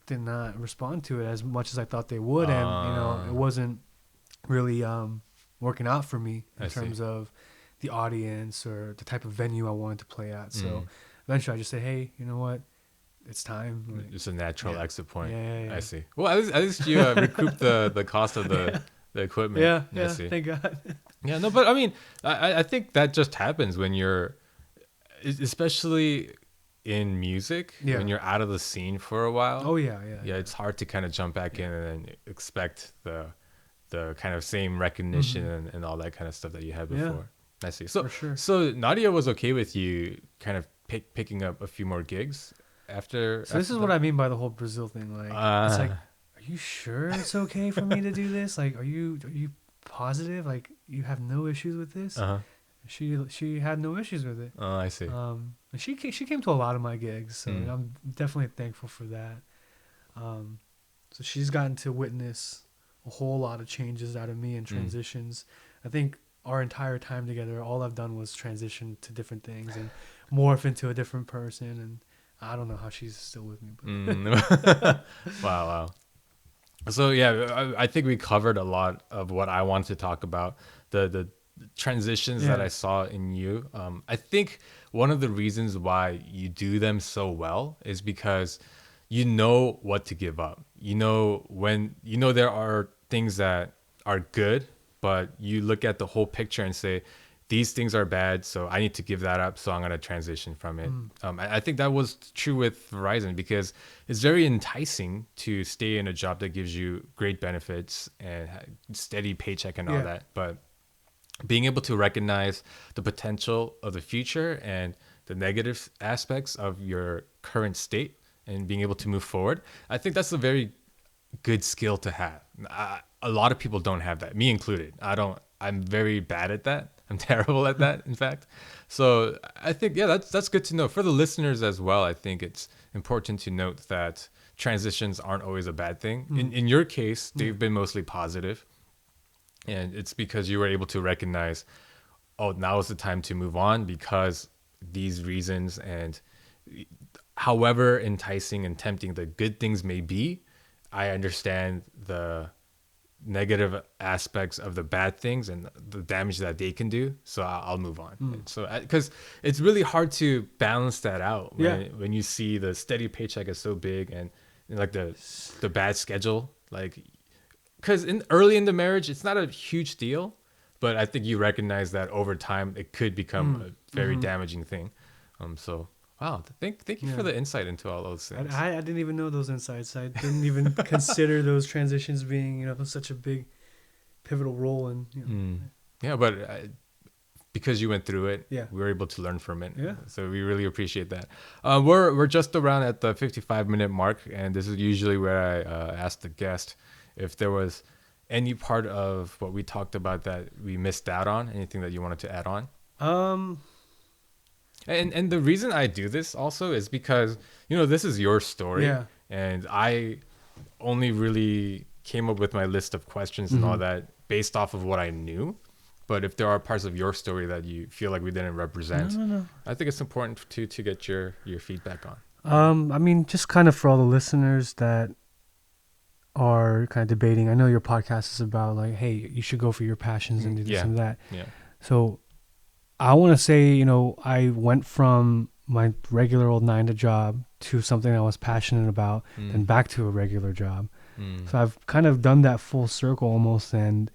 did not respond to it as much as I thought they would, and it wasn't really working out for me in terms of the audience or the type of venue I wanted to play at. So eventually I just say, hey, you know what, it's time. Like, it's a natural exit point. Yeah. I see. Well, at least you recouped the cost of the equipment. Yeah, I see. thank God. Yeah, no, but I mean, I think that just happens when you're, especially in music, when you're out of the scene for a while. Oh yeah. It's hard to kind of jump back in and then expect the kind of same recognition and all that kind of stuff that you had before. I see. So for sure. So Nadia was okay with you kind of picking up a few more gigs after. So this is what I mean by the whole Brazil thing. Like it's like, are you sure it's okay for me to do this? Like, are you positive? Like you have no issues with this? She had no issues with it. Oh, I see. And she came to a lot of my gigs, so I'm definitely thankful for that. So she's gotten to witness a whole lot of changes out of me and transitions. I think our entire time together, all I've done was transition to different things and morph into a different person. And I don't know how she's still with me. But. Wow. So yeah, I think we covered a lot of what I wanted to talk about. The transitions that I saw in you. I think one of the reasons why you do them so well is because you know what to give up. When there are things that are good, but you look at the whole picture and say, these things are bad, so I need to give that up, so I'm going to transition from it. I think that was true with Verizon because it's very enticing to stay in a job that gives you great benefits and steady paycheck and all that. But being able to recognize the potential of the future and the negative aspects of your current state and being able to move forward, I think that's a very good skill to have. A lot of people don't have that, me included. I'm very bad at that. I'm terrible at that, in fact. So I think, that's good to know. For the listeners as well, I think it's important to note that transitions aren't always a bad thing. In your case, they've been mostly positive. And it's because you were able to recognize, now is the time to move on because these reasons, and however enticing and tempting the good things may be, I understand the negative aspects of the bad things and the damage that they can do. So I'll move on. So because it's really hard to balance that out when you see the steady paycheck is so big and like the bad schedule, like. Because early in the marriage, it's not a huge deal, but I think you recognize that over time it could become a very damaging thing. So, wow, thank you for the insight into all those things. I didn't even know those insights. I didn't even consider those transitions being such a big pivotal role in. Yeah, but because you went through it, we were able to learn from it. Yeah. So we really appreciate that. We're just around at the 55-minute mark, and this is usually where I ask the guest if there was any part of what we talked about that we missed out on, anything that you wanted to add on. And the reason I do this also is because, this is your story. Yeah. And I only really came up with my list of questions and all that based off of what I knew. But if there are parts of your story that you feel like we didn't represent, No. I think it's important to get your feedback on. I mean, just kind of for all the listeners that are kind of debating. I know your podcast is about like, hey, you should go for your passions and do this and that. Yeah. So I want to say, I went from my regular old 9 to job to something I was passionate about, then back to a regular job. So I've kind of done that full circle almost. And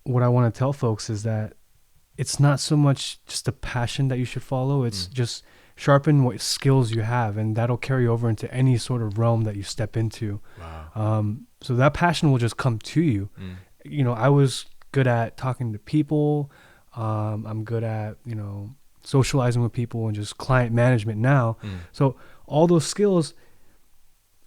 what I want to tell folks is that it's not so much just a passion that you should follow. It's just sharpen what skills you have, and that'll carry over into any sort of realm that you step into. Wow. So that passion will just come to you. I was good at talking to people. I'm good at, socializing with people and just client management now. So all those skills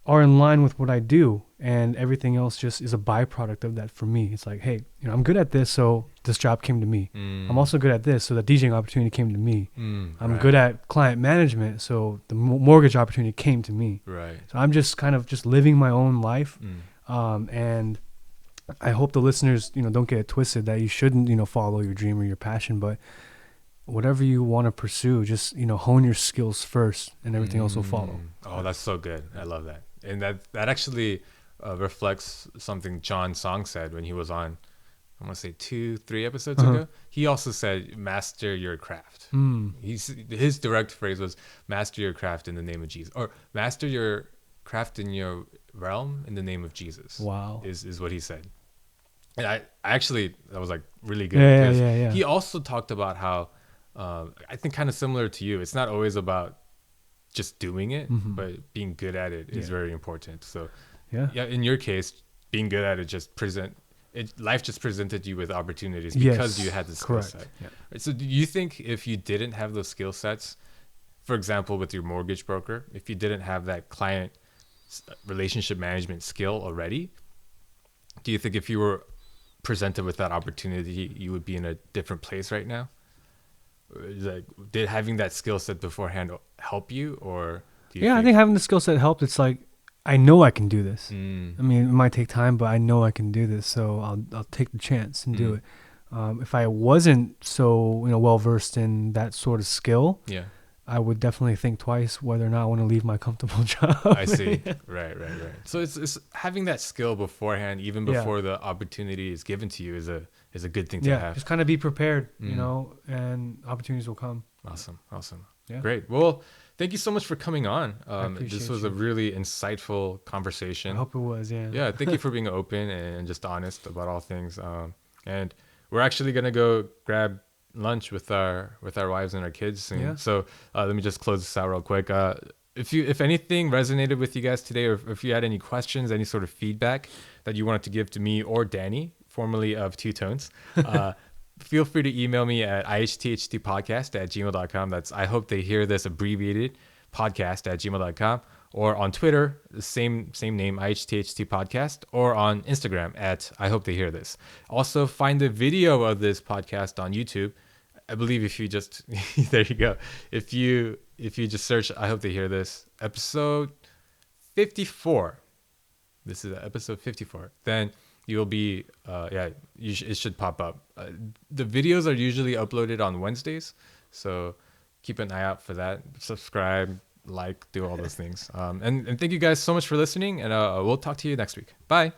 are in line with what I do. and everything else just is a byproduct of that for me. It's like, hey, I'm good at this, so this job came to me. I'm also good at this, so the DJing opportunity came to me. I'm good at client management, so the mortgage opportunity came to me. Right. So I'm just kind of just living my own life, and I hope the listeners, don't get it twisted that you shouldn't, follow your dream or your passion, but whatever you want to pursue, just hone your skills first, and everything else will follow. Oh, that's so good. I love that, and that actually reflects something John Song said when he was on, I want to say 2-3 episodes ago. He also said, "Master your craft." His direct phrase was, "Master your craft in the name of Jesus," or "Master your craft in your realm in the name of Jesus." Wow. Is what he said, and I actually, that was like really good. Yeah. He also talked about how, I think kind of similar to you, it's not always about just doing it, but being good at it is very important. So yeah, in your case, being good at it, life just presented you with opportunities because you had the skill set. Yeah. So do you think if you didn't have those skill sets, for example, with your mortgage broker, if you didn't have that client relationship management skill already, do you think if you were presented with that opportunity, you would be in a different place right now? Like, did having that skill set beforehand help you, or do you I think having the skill set helped. It's like, I know I can do this. I mean, it might take time, but I know I can do this, so I'll take the chance and do it. If I wasn't so well versed in that sort of skill, I would definitely think twice whether or not I want to leave my comfortable job. I see. Right. So it's having that skill beforehand, even before the opportunity is given to you, is a good thing to have. Just kind of be prepared, and opportunities will come. Awesome. Yeah. Great. Well, thank you so much for coming on. This was you. a really insightful conversation. I hope it was, yeah. Yeah, thank you for being open and just honest about all things. And we're actually gonna go grab lunch with our wives and our kids soon. Yeah. So let me just close this out real quick. If anything resonated with you guys today, or if you had any questions, any sort of feedback that you wanted to give to me or Danny, formerly of Two Tones, feel free to email me at IHTHTpodcast@gmail.com. That's I hope they hear this abbreviated podcast@gmail.com, or on Twitter, the same name, IHTHT podcast, or on Instagram at I hope they hear this. Also, find the video of this podcast on YouTube. I believe if you just there you go. If you just search I hope they hear this episode 54. This is episode 54. Then you'll be it should pop up. The videos are usually uploaded on Wednesdays, so keep an eye out for that. Subscribe, like, do all those things. And thank you guys so much for listening, and we'll talk to you next week. Bye.